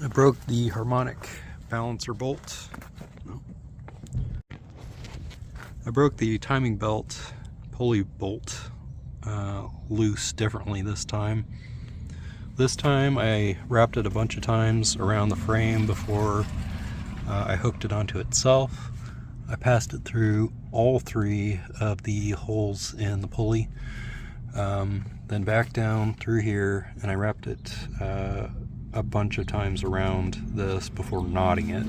I broke the harmonic balancer bolt. No. I broke the timing belt pulley bolt loose differently this time. This time I wrapped it a bunch of times around the frame before I hooked it onto itself. I passed it through all three of the holes in the pulley, then back down through here, and I wrapped it a bunch of times around this before knotting it.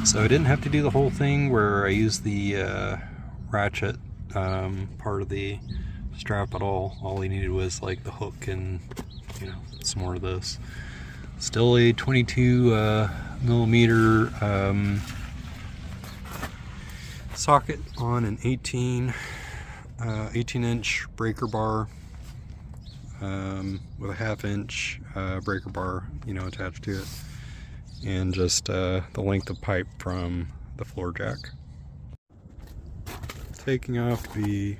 So I didn't have to do the whole thing where I used the ratchet part of the strap at all. All I needed was like the hook and, you know, some more of this. Still a 22 millimeter socket on an 18 inch breaker bar with a 1/2 inch breaker bar, you know, attached to it, and just the length of pipe from the floor jack. Taking off the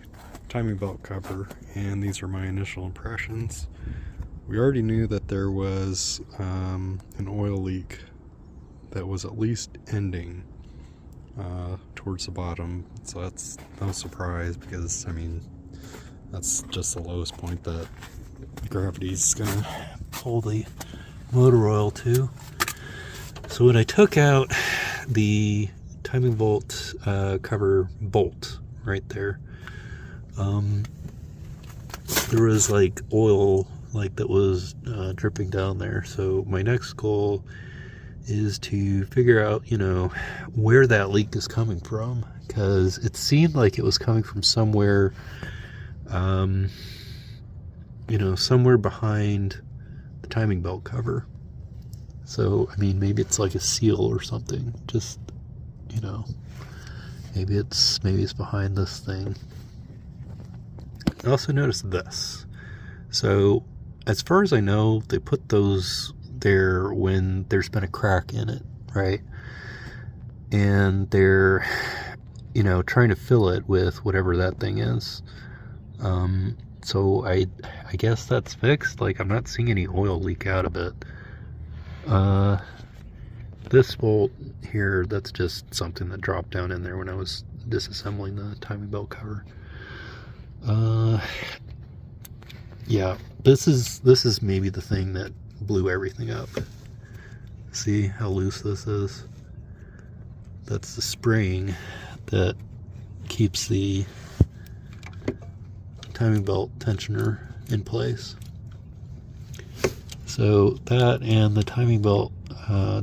timing belt cover, and these are my initial impressions. We already knew that there was an oil leak that was at least ending towards the bottom, so that's no surprise, because I mean that's just the lowest point that gravity's gonna pull the motor oil to. So when I took out the timing bolt cover bolt right there, there was like oil like that was dripping down there. So my next goal is to figure out, you know, where that leak is coming from, because it seemed like it was coming from somewhere, you know, somewhere behind the timing belt cover. So I mean, maybe it's like a seal or something, just, you know, maybe it's behind this thing. I also noticed this. So as far as I know, they put those there when there's been a crack in it, right? And they're, you know, trying to fill it with whatever that thing is. So I guess that's fixed. Like, I'm not seeing any oil leak out of it. This bolt here, that's just something that dropped down in there when I was disassembling the timing belt cover. Yeah, this is maybe the thing that blew everything up. See how loose this is? That's the spring that keeps the timing belt tensioner in place. So that and the timing belt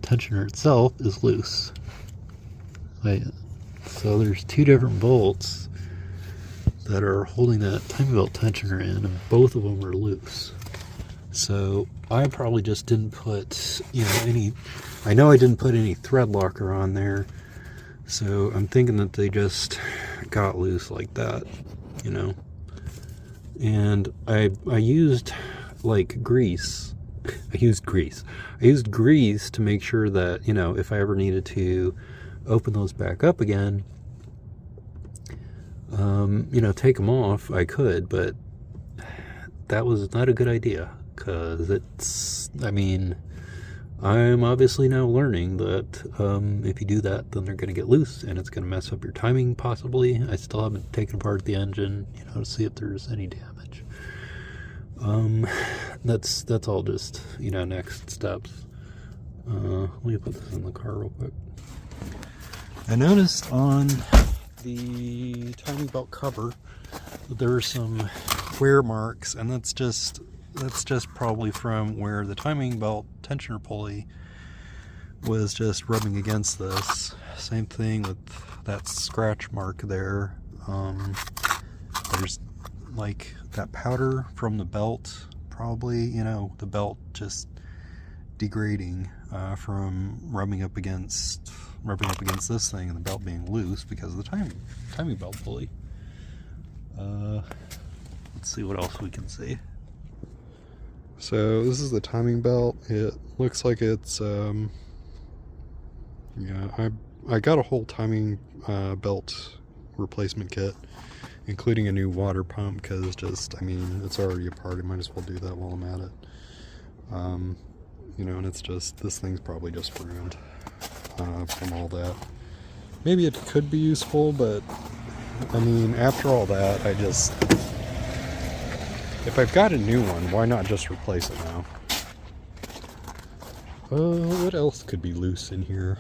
tensioner itself is loose. Right. So there's two different bolts that are holding that timing belt tensioner in, and both of them are loose. So I probably just didn't put, you know, I know I didn't put any thread locker on there, so I'm thinking that they just got loose like that, you know. And I used like grease. I used grease to make sure that, you know, if I ever needed to open those back up again, you know, take them off, I could, but that was not a good idea, because it's, I mean, I'm obviously now learning that if you do that, then they're going to get loose and it's going to mess up your timing possibly. I still haven't taken apart the engine, you know, to see if there's any damage. That's all just, you know, next steps. Let me put this in the car real quick. I noticed on the timing belt cover that there are some wear marks, and that's just probably from where the timing belt tensioner pulley was just rubbing against this. Same thing with that scratch mark there. There's like that powder from the belt, probably, you know, the belt just degrading from rubbing up against this thing, and the belt being loose because of the timing belt pulley. Let's see what else we can see. So this is the timing belt. It looks like it's yeah, I got a whole timing belt replacement kit, including a new water pump, because just, I mean, it's already apart. I might as well do that while I'm at it. you know, and it's just, this thing's probably just ruined from all that. Maybe it could be useful, but I mean, after all that, if I've got a new one, why not just replace it now? What else could be loose in here?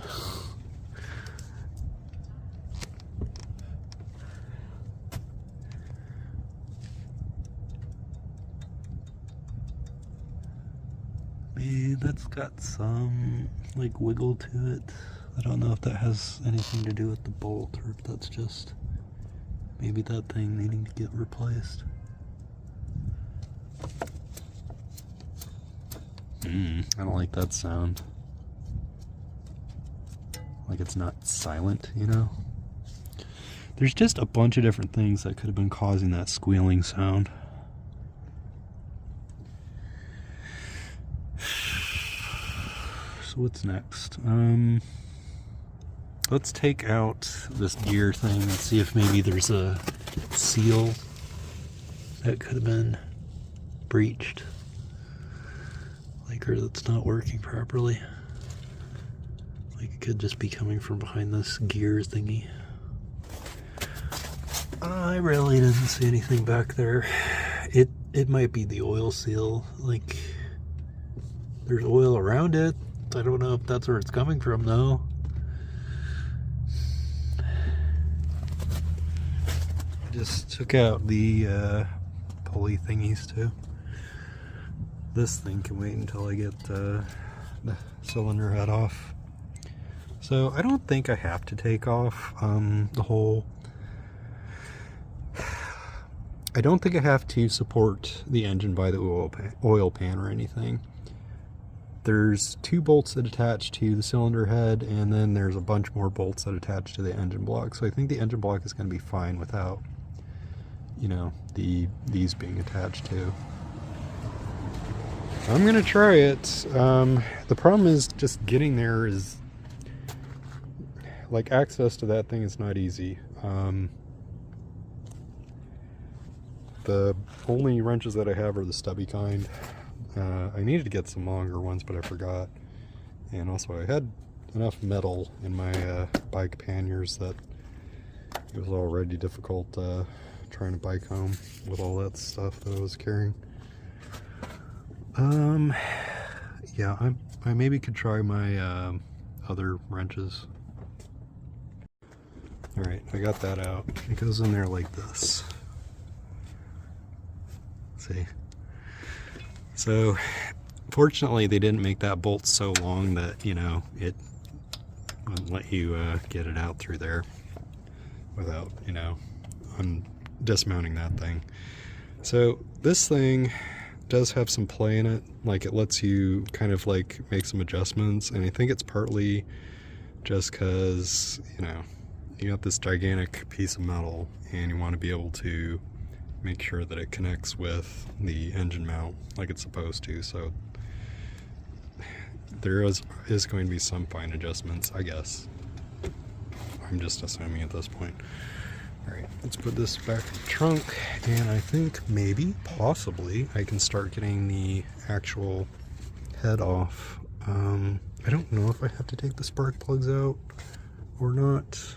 Maybe that's got some like wiggle to it. I don't know if that has anything to do with the bolt or if that's just maybe that thing needing to get replaced. I don't like that sound. Like it's not silent, you know? There's just a bunch of different things that could have been causing that squealing sound. So what's next? Let's take out this gear thing and see if maybe there's a seal that could have been breached. Or that's not working properly. Like it could just be coming from behind this gear thingy. I really didn't see anything back there. It might be the oil seal. Like there's oil around it. I don't know if that's where it's coming from though. I just took out the pulley thingies too. This thing can wait until I get the cylinder head off. So I don't think I have to take off the whole... I don't think I have to support the engine by the oil pan or anything. There's 2 bolts that attach to the cylinder head, and then there's a bunch more bolts that attach to the engine block. So I think the engine block is going to be fine without, you know, these being attached to. I'm gonna try it. The problem is just getting there is, like, access to that thing is not easy. The only wrenches that I have are the stubby kind. I needed to get some longer ones, but I forgot. And also I had enough metal in my bike panniers that it was already difficult trying to bike home with all that stuff that I was carrying. Yeah, I maybe could try my other wrenches. Alright, I got that out. It goes in there like this. See? So, fortunately they didn't make that bolt so long that, you know, it wouldn't let you get it out through there without, you know, dismounting that thing. So, this thing does have some play in it. Like, it lets you kind of like make some adjustments, and I think it's partly just because, you know, you got this gigantic piece of metal and you want to be able to make sure that it connects with the engine mount like it's supposed to. So there is going to be some fine adjustments, I guess. I'm just assuming at this point. Alright, let's put this back in the trunk, and I think maybe, possibly, I can start getting the actual head off. I don't know if I have to take the spark plugs out or not.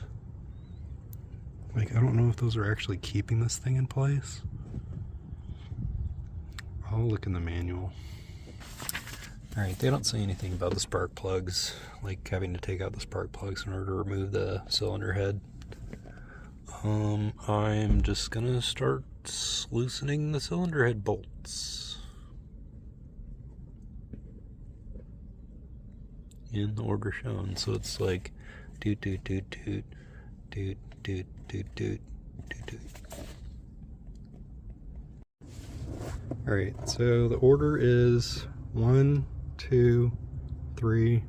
Like, I don't know if those are actually keeping this thing in place. I'll look in the manual. Alright, they don't say anything about the spark plugs, like having to take out the spark plugs in order to remove the cylinder head. I'm just gonna start loosening the cylinder head bolts in the order shown. So it's like doot doot doot doot doot doot doot doot doot doot. Alright, so the order is 1, 2, 3,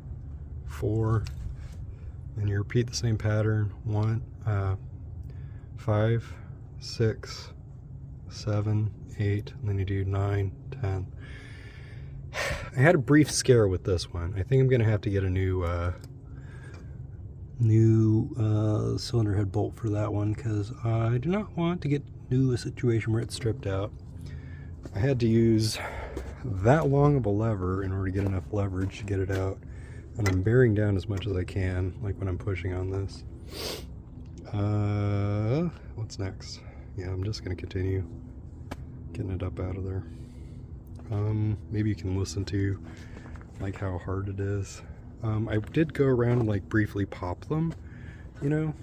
4, and you repeat the same pattern. 5, 6, 7, 8, and then you do 9, 10. I had a brief scare with this one. I think I'm gonna have to get a new cylinder head bolt for that one, because I do not want to get into a situation where it's stripped out. I had to use that long of a lever in order to get enough leverage to get it out. And I'm bearing down as much as I can, like when I'm pushing on this. What's next? Yeah, I'm just gonna continue getting it up out of there. Maybe you can listen to like how hard it is. I did go around and like briefly pop them, you know,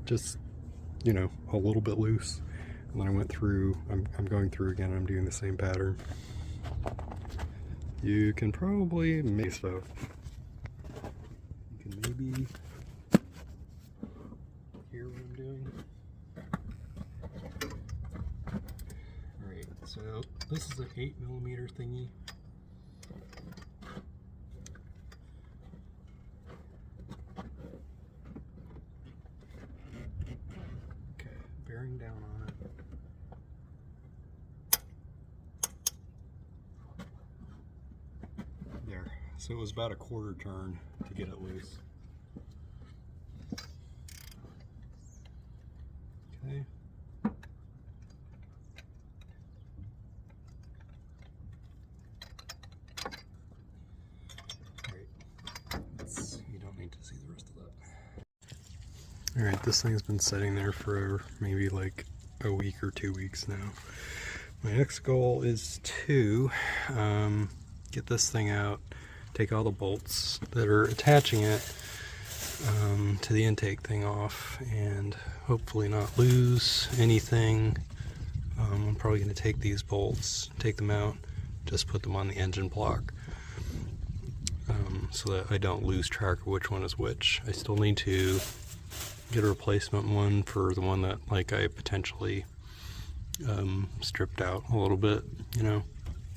just, you know, a little bit loose. And then I went through, I'm going through again, I'm doing the same pattern. You can probably make stuff. You can maybe hear what I'm doing. Alright, so this is an 8mm thingy. Okay, bearing down on it. There. So it was about a quarter turn to get it loose. Okay. You don't need to see the rest of that. Alright, this thing's been sitting there for maybe like a week or 2 weeks now. My next goal is to get this thing out, take all the bolts that are attaching it to the intake thing off, and hopefully not lose anything. I'm probably going to take these bolts, take them out, just put them on the engine block, so that I don't lose track of which one is which. I still need to get a replacement one for the one that like I potentially stripped out a little bit, you know.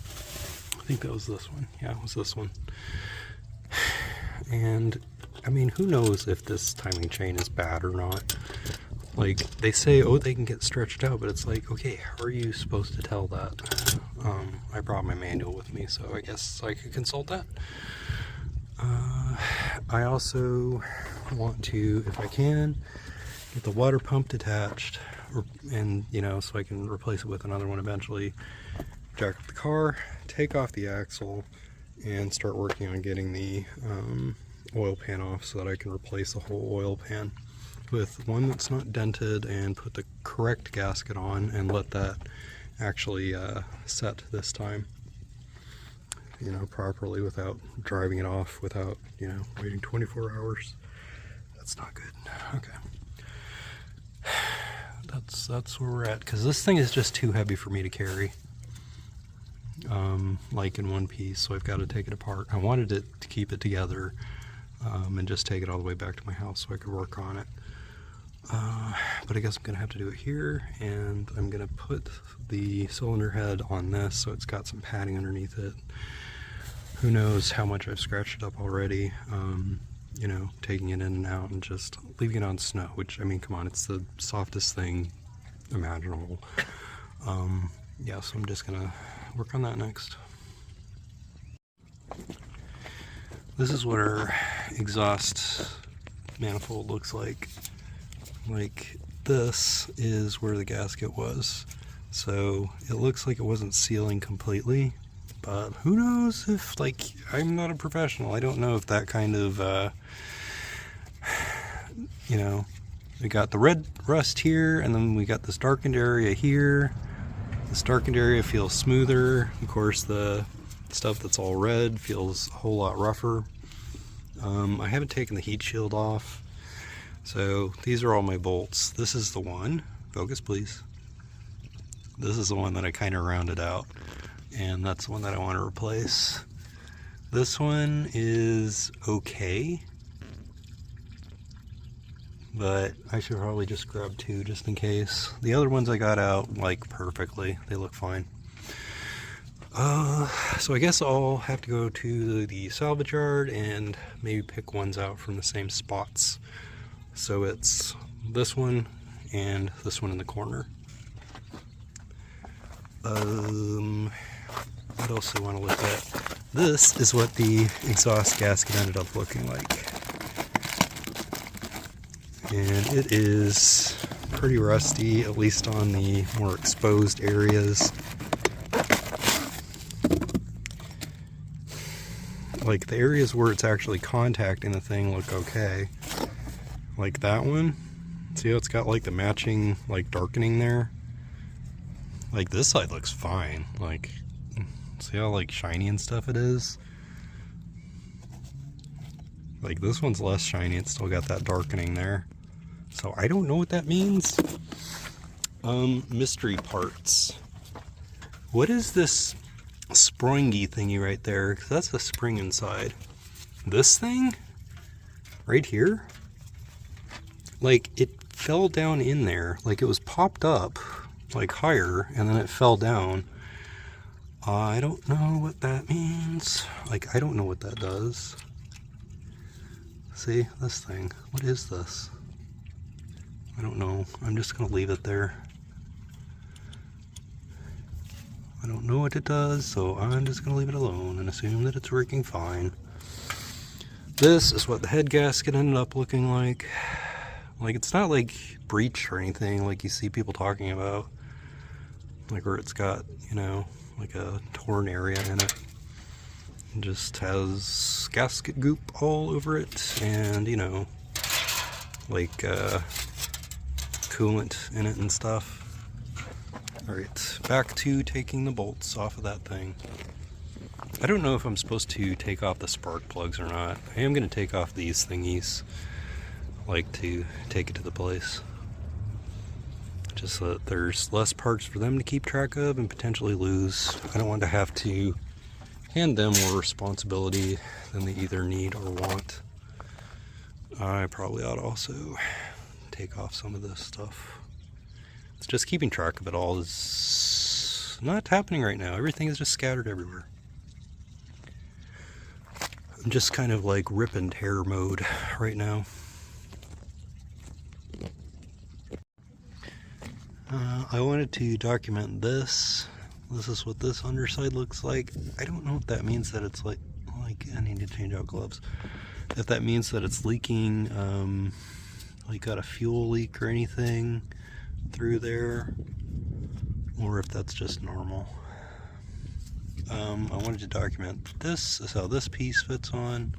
I think that was this one. Yeah, it was this one. And I mean, who knows if this timing chain is bad or not. Like, they say, oh, they can get stretched out, but it's like, okay, how are you supposed to tell that? I brought my manual with me, so I guess I could consult that. I also want to, if I can, get the water pump detached, and, you know, so I can replace it with another one eventually. Jack up the car, take off the axle, and start working on getting the oil pan off so that I can replace the whole oil pan with one that's not dented, and put the correct gasket on and let that actually set this time, you know, properly, without driving it off, without, you know, waiting 24 hours. That's not good. Okay. That's where we're at, because this thing is just too heavy for me to carry, like in one piece, so I've got to take it apart. I wanted it to keep it together, and just take it all the way back to my house so I could work on it. But I guess I'm gonna have to do it here, and I'm gonna put the cylinder head on this so it's got some padding underneath it. Who knows how much I've scratched it up already, you know, taking it in and out and just leaving it on snow, which, I mean, come on, it's the softest thing imaginable. Yeah, so I'm just gonna work on that next. This is what our exhaust manifold looks like. Like, this is where the gasket was, so it looks like it wasn't sealing completely, but who knows if, like, I'm not a professional. I don't know if that kind of, you know, we got the red rust here, and then we got this darkened area here. This darkened area feels smoother. Of course, the stuff that's all red feels a whole lot rougher. I haven't taken the heat shield off. So these are all my bolts. This is the one, focus please. This is the one that I kind of rounded out, and that's the one that I want to replace. This one is okay, but I should probably just grab two just in case. The other ones I got out like perfectly. They look fine. So I guess I'll have to go to the salvage yard and maybe pick ones out from the same spots. So it's this one and this one in the corner. What else do I want to look at? This is what the exhaust gasket ended up looking like. And it is pretty rusty, at least on the more exposed areas. like the areas where it's actually contacting the thing look okay. Like that one, see how it's got like the matching like darkening there? Like this side looks fine. Like, see how like shiny and stuff it is? Like this one's less shiny, it's still got that darkening there. So I don't know what that means. Mystery parts. What is this springy thingy right there? 'Cause that's the spring inside. This thing? Right here? Like it fell down in there. Like it was popped up like higher and then it fell down. I don't know what that means. Like I don't know what that does. See this thing? What is this? I don't know. I'm just gonna leave it there. I don't know what it does, so I'm just gonna leave it alone and assume that it's working fine. This is what the head gasket ended up looking like. Like it's not like breached or anything like you see people talking about. Like where it's got, you know, like a torn area in it. It just has gasket goop all over it and, you know, like coolant in it and stuff. Alright, back to taking the bolts off of that thing. I don't know if I'm supposed to take off the spark plugs or not. I am going to take off these thingies. Like to take it to the place. Just so that there's less parts for them to keep track of and potentially lose. I don't want to have to hand them more responsibility than they either need or want. I probably ought to also take off some of this stuff. It's just keeping track of it all is not happening right now. Everything is just scattered everywhere. I'm just kind of like rip and tear mode right now. I wanted to document this. This is what this underside looks like. I don't know if that means that it's like I need to change out gloves. If that means that it's leaking, like got a fuel leak or anything through there, or if that's just normal. I wanted to document this is how this piece fits on.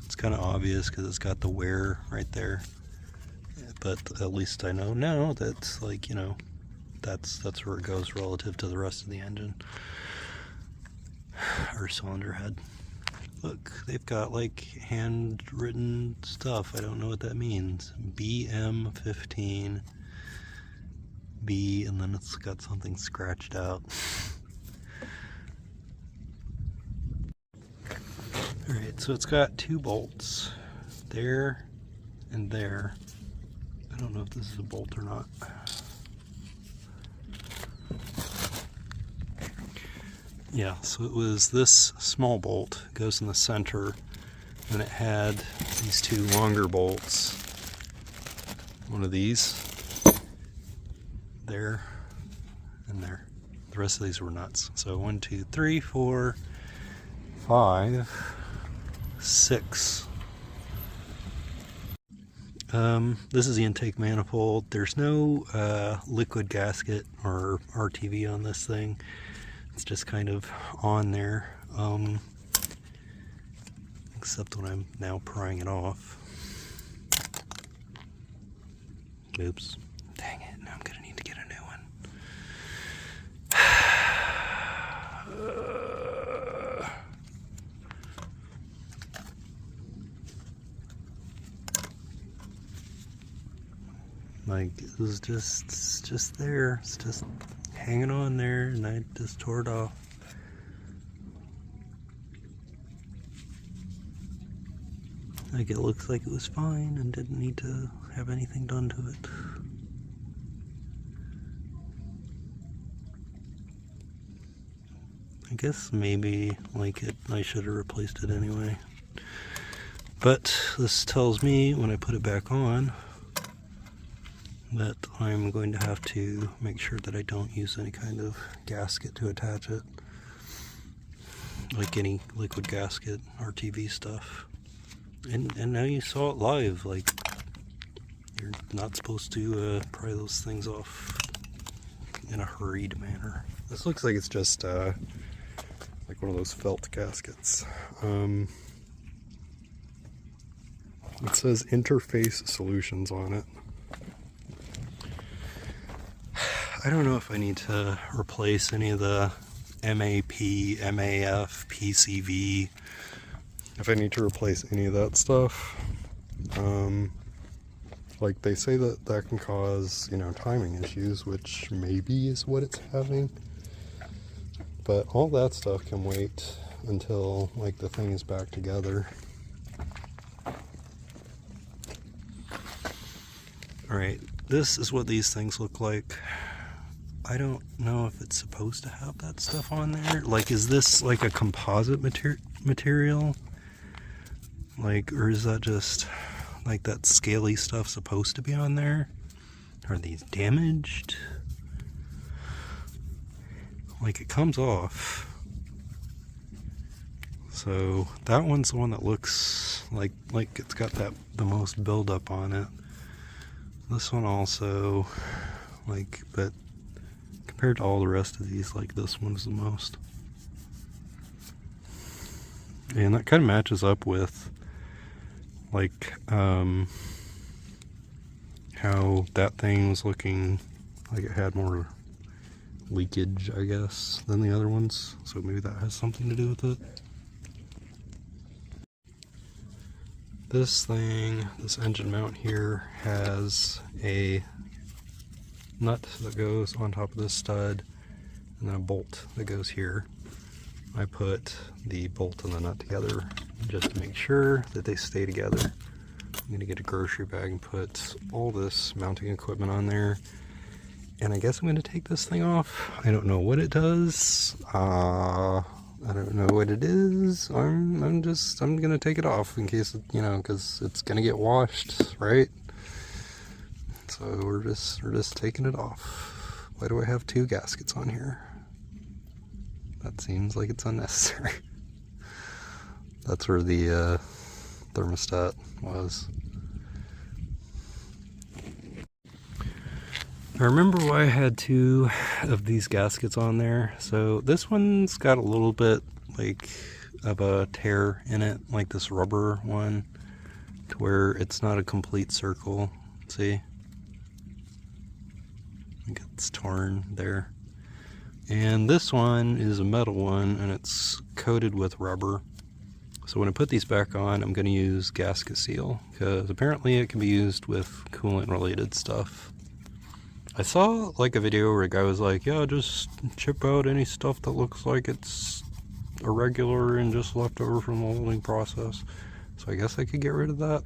It's kind of obvious because it's got the wear right there, but at least I know now that's like, you know, that's where it goes relative to the rest of the engine or cylinder head. Look, they've got like handwritten stuff. I don't know what that means. BM15 B, and then it's got something scratched out. Alright, so it's got two bolts there and there. I don't know if this is a bolt or not. Yeah, so it was this small bolt goes in the center, and it had these two longer bolts. One of these there and there. The rest of these were nuts. So 1, 2, 3, 4, 5, 6. This is the intake manifold. There's no liquid gasket or RTV on this thing. It's just kind of on there, except when I'm now prying it off. Oops. Dang it, now I'm gonna need to get a new one. Like, it was just there. It's just hanging on there, and I just tore it off. Like, it looks like it was fine and didn't need to have anything done to it. I guess maybe, like, I should have replaced it anyway. But this tells me when I put it back on that I'm going to have to make sure that I don't use any kind of gasket to attach it, like any liquid gasket RTV stuff. And now you saw it live. Like, you're not supposed to pry those things off in a hurried manner. This looks like it's just like one of those felt gaskets. It says Interface Solutions on it. I don't know if I need to replace any of the MAP, MAF, PCV, if I need to replace any of that stuff. Like they say that can cause, you know, timing issues, which maybe is what it's having. But all that stuff can wait until like the thing is back together. Alright, this is what these things look like. I don't know if it's supposed to have that stuff on there. Like, is this like a composite material? Like, or is that just like that scaly stuff supposed to be on there? Are these damaged? Like, it comes off. So that one's the one that looks like it's got the most buildup on it. This one also, like, but compared to all the rest of these, like, this one's the most. And that kind of matches up with like how that thing was looking like it had more leakage, I guess, than the other ones. So maybe that has something to do with it. This thing, this engine mount here, has a nut that goes on top of this stud and then a bolt that goes here. I put the bolt and the nut together just to make sure that they stay together. I'm going to get a grocery bag and put all this mounting equipment on there. And I guess I'm going to take this thing off. I don't know what it does. I don't know what it is. I'm going to take it off in case, you know, because it's going to get washed, right? So we're just taking it off. Why do I have two gaskets on here? That seems like it's unnecessary. That's where the thermostat was. I remember why I had two of these gaskets on there. So this one's got a little bit like of a tear in it, like this rubber one, to where it's not a complete circle. See? I think it's torn there. And this one is a metal one, and it's coated with rubber. So when I put these back on, I'm going to use gasket seal, because apparently it can be used with coolant related stuff. I saw like a video where a guy was like, yeah, just chip out any stuff that looks like it's irregular and just left over from the molding process. So I guess I could get rid of that.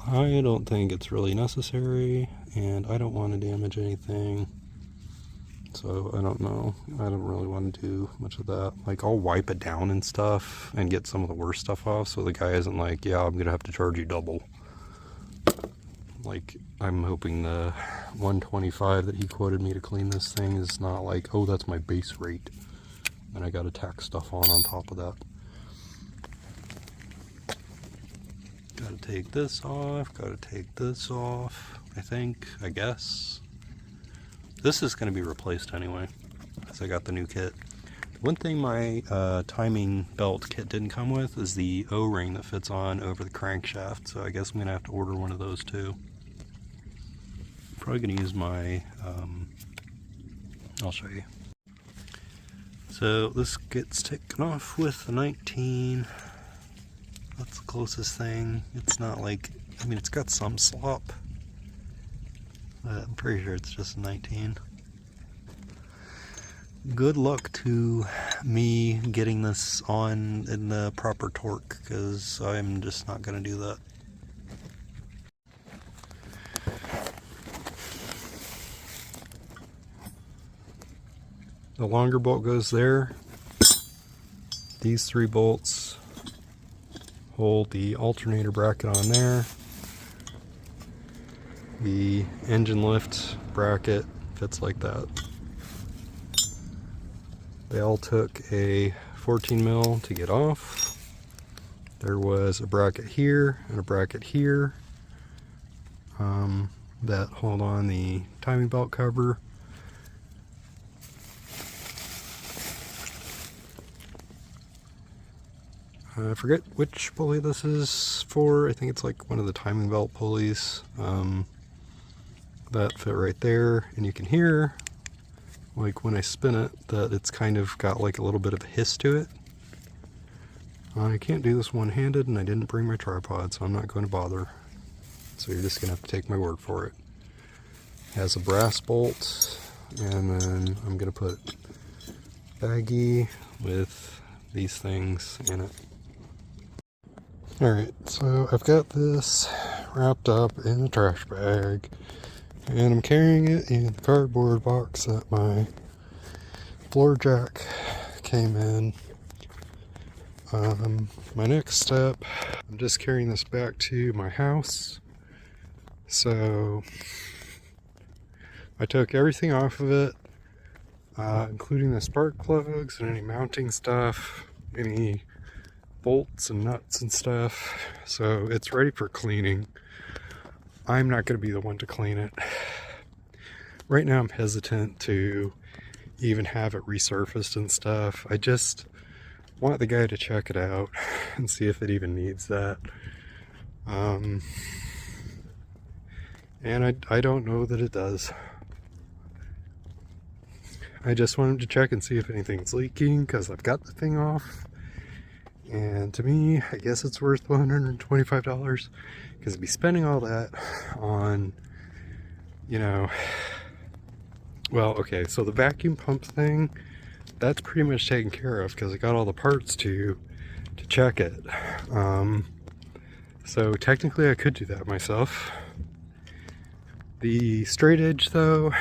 I don't think it's really necessary, and I don't want to damage anything. So I don't know. I don't really want to do much of that. Like, I'll wipe it down and stuff and get some of the worst stuff off, so the guy isn't like, yeah, I'm gonna have to charge you double. Like, I'm hoping the $125 that he quoted me to clean this thing is not like, oh, that's my base rate, and I gotta tack stuff on top of that. Gotta take this off, gotta take this off, I guess. This is going to be replaced anyway, because I got the new kit. One thing my timing belt kit didn't come with is the O-ring that fits on over the crankshaft, so I guess I'm going to have to order one of those too. Probably going to use my, I'll show you. So this gets taken off with the 19. That's the closest thing. It's not like, I mean, it's got some slop. I'm pretty sure it's just a 19. Good luck to me getting this on in the proper torque, because I'm just not going to do that. The longer bolt goes there. These 3 bolts hold the alternator bracket on there. The engine lift bracket fits like that. They all took a 14 mil to get off. There was a bracket here and a bracket here that hold on the timing belt cover. I forget which pulley this is for. I think it's like one of the timing belt pulleys. That fit right there, and you can hear, like when I spin it, that it's kind of got like a little bit of a hiss to it. I can't do this one-handed, and I didn't bring my tripod, so I'm not going to bother. So you're just going to have to take my word for it. It has a brass bolt, and then I'm going to put baggie with these things in it. Alright, so I've got this wrapped up in a trash bag, and I'm carrying it in the cardboard box that my floor jack came in. My next step, I'm just carrying this back to my house. So I took everything off of it, including the spark plugs and any mounting stuff, any bolts and nuts and stuff. So it's ready for cleaning. I'm not going to be the one to clean it. Right now I'm hesitant to even have it resurfaced and stuff. I just want the guy to check it out and see if it even needs that. And I don't know that it does. I just want him to check and see if anything's leaking, because I've got the thing off. And to me, I guess it's worth $125, because to be spending all that on, you know, well, okay, so the vacuum pump thing, that's pretty much taken care of, because I got all the parts to check it. So technically I could do that myself. The straight edge though,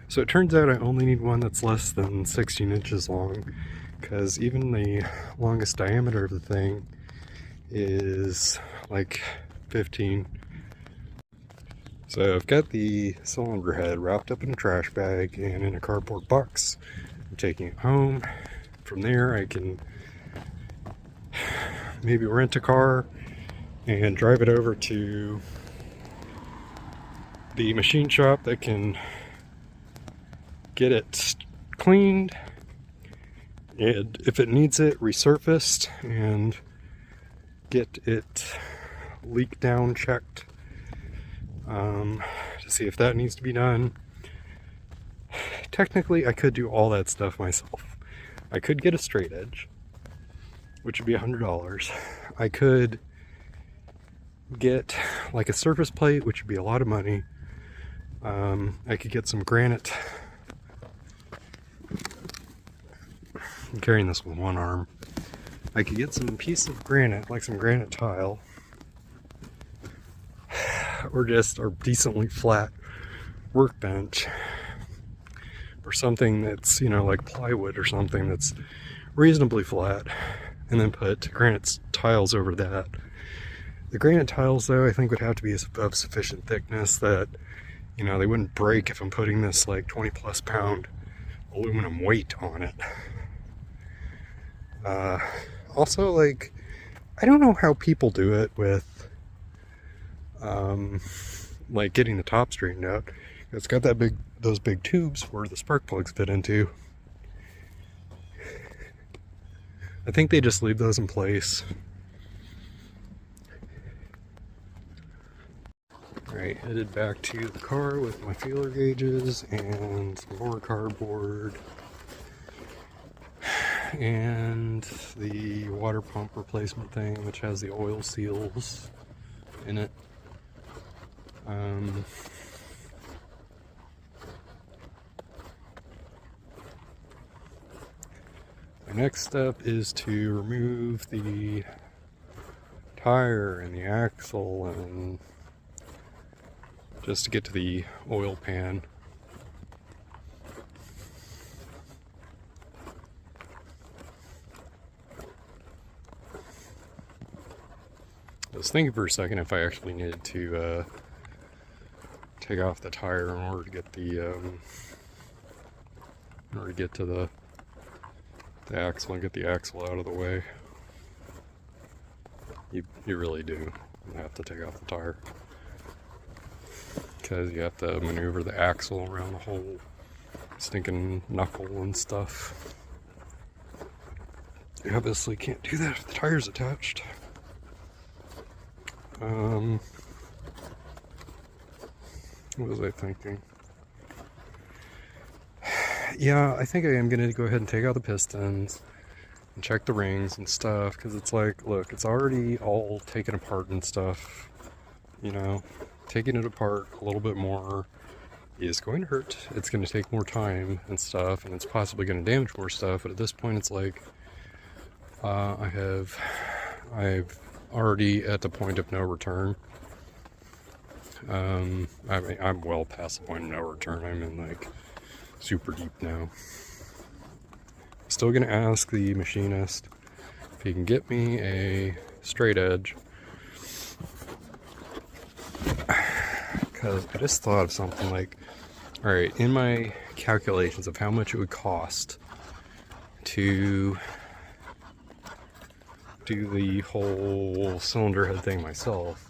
so it turns out I only need one that's less than 16 inches long, because even the longest diameter of the thing is like 15. So I've got the cylinder head wrapped up in a trash bag and in a cardboard box. I'm taking it home. From there I can maybe rent a car and drive it over to the machine shop that can get it cleaned, and if it needs it, resurfaced, and get it leak down checked, to see if that needs to be done. Technically I could do all that stuff myself. I could get a straight edge, which would be $100. I could get like a surface plate, which would be a lot of money. I could get some granite. I'm carrying this with one arm. I could get some piece of granite, like some granite tile, or just a decently flat workbench, or something that's, you know, like plywood or something that's reasonably flat, and then put granite tiles over that. The granite tiles, though, I think would have to be of sufficient thickness that, you know, they wouldn't break if I'm putting this like 20+ pound aluminum weight on it. Also, like, I don't know how people do it with, like, getting the top straightened out. It's got those big tubes where the spark plugs fit into. I think they just leave those in place. Alright, headed back to the car with my feeler gauges and some more cardboard and the water pump replacement thing, which has the oil seals in it. My next step is to remove the tire and the axle, and just to get to the oil pan. I was thinking for a second if I actually needed to take off the tire in order to get the to the axle and get the axle out of the way. You really do have to take off the tire, because you have to maneuver the axle around the whole stinking knuckle and stuff. You obviously can't do that if the tire's attached. What was I thinking? Yeah, I think I am going to go ahead and take out the pistons and check the rings and stuff, because it's like, look, it's already all taken apart and stuff. You know, taking it apart a little bit more is going to hurt. It's going to take more time and stuff, and it's possibly going to damage more stuff. But at this point, it's like I've already at the point of no return. I mean, I'm well past the point of no return. I'm in like super deep now. Still gonna ask the machinist if he can get me a straight edge, because I just thought of something like, all right, in my calculations of how much it would cost to do the whole cylinder head thing myself,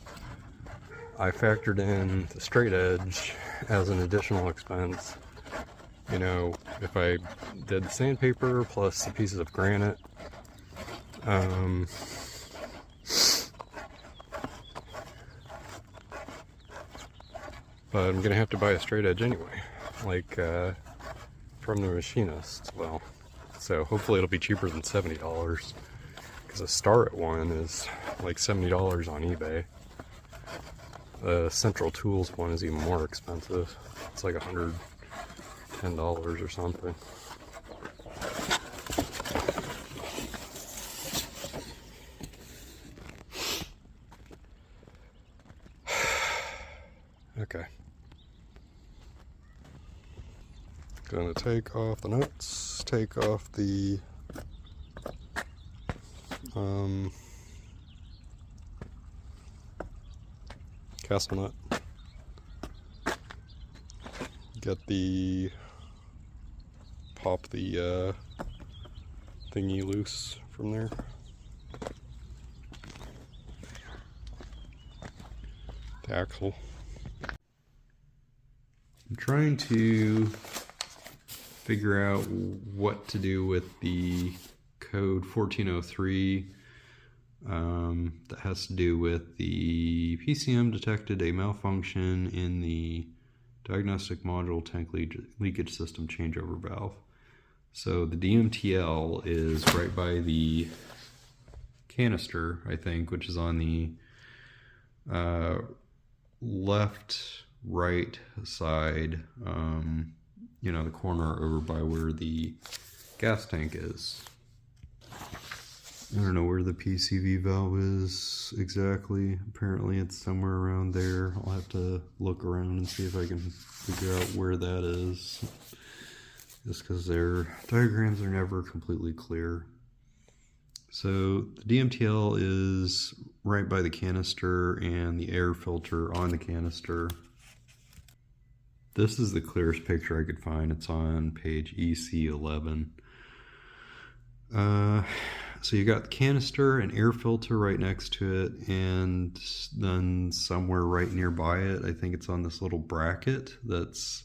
I factored in the straight edge as an additional expense. You know, if I did the sandpaper plus the pieces of granite, but I'm gonna have to buy a straight edge anyway, like from the machinist. Well, so hopefully it'll be cheaper than $70, because a Starrett one is like $70 on eBay. The Central Tools one is even more expensive. It's like $110 or something. Okay. Gonna take off the nuts, take off the castle nut, pop the thingy loose from there. The axle. I'm trying to figure out what to do with the code 1403 that has to do with the PCM detected a malfunction in the diagnostic module tank leakage system changeover valve. So the DMTL is right by the canister, I think, which is on the left, right side, you know, the corner over by where the gas tank is. I don't know where the PCV valve is exactly. Apparently it's somewhere around there. I'll have to look around and see if I can figure out where that is, just because their diagrams are never completely clear. So the DMTL is right by the canister and the air filter on the canister. This is the clearest picture I could find. It's on page EC11. So you got the canister and air filter right next to it, and then somewhere right nearby it, I think it's on this little bracket that's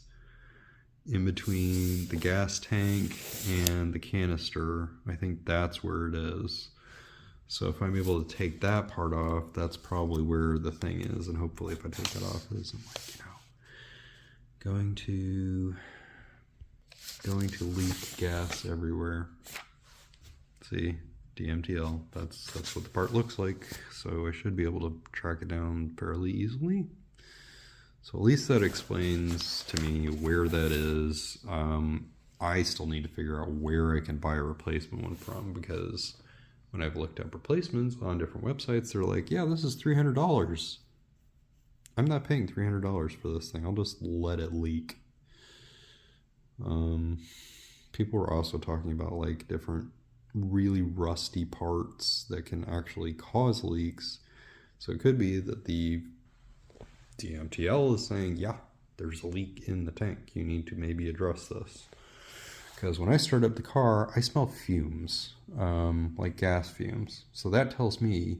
in between the gas tank and the canister. I think that's where it is. So if I'm able to take that part off, that's probably where the thing is, and hopefully if I take that off, it isn't, like, you know, going to leak gas everywhere. See, DMTL, that's what the part looks like, so I should be able to track it down fairly easily. So at least that explains to me where that is. I still need to figure out where I can buy a replacement one from, because when I've looked up replacements on different websites, they're like, yeah, this is $300. I'm not paying $300 for this thing. I'll just let it leak. People were also talking about like different really rusty parts that can actually cause leaks. So it could be that the DMTL is saying, yeah, there's a leak in the tank. You need to maybe address this. Because when I start up the car, I smell fumes, like gas fumes. So that tells me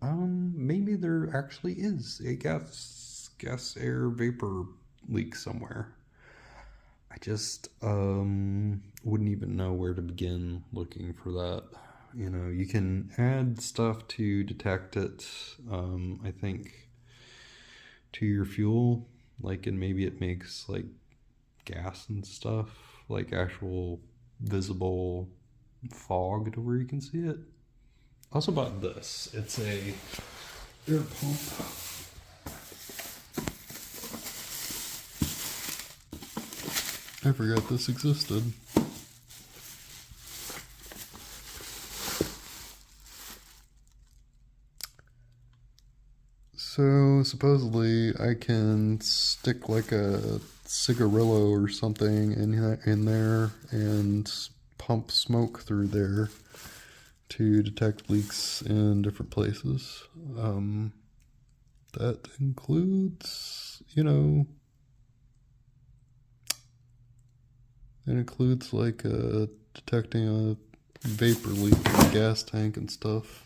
maybe there actually is a gas air vapor leak somewhere. I just wouldn't even know where to begin looking for that you know, you can add stuff to detect it, I think, to your fuel, like, and maybe it makes like gas and stuff, like actual visible fog to where you can see it. I also bought this. It's a air pump. I forgot this existed. So supposedly I can stick like a cigarillo or something in there and pump smoke through there to detect leaks in different places. That includes, you know, it includes like detecting a vapor leak in the gas tank and stuff.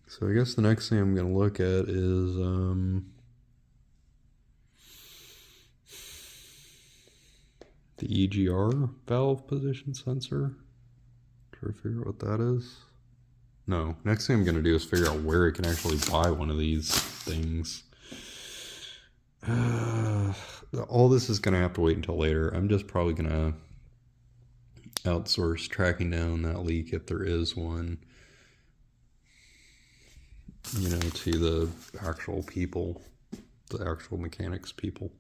So I guess the next thing I'm going to look at is the EGR valve position sensor. Try to figure out what that is. No, next thing I'm going to do is figure out where I can actually buy one of these things. All this is going to have to wait until later. I'm just probably going to outsource tracking down that leak if there is one, you know, to the actual people, the actual mechanics people.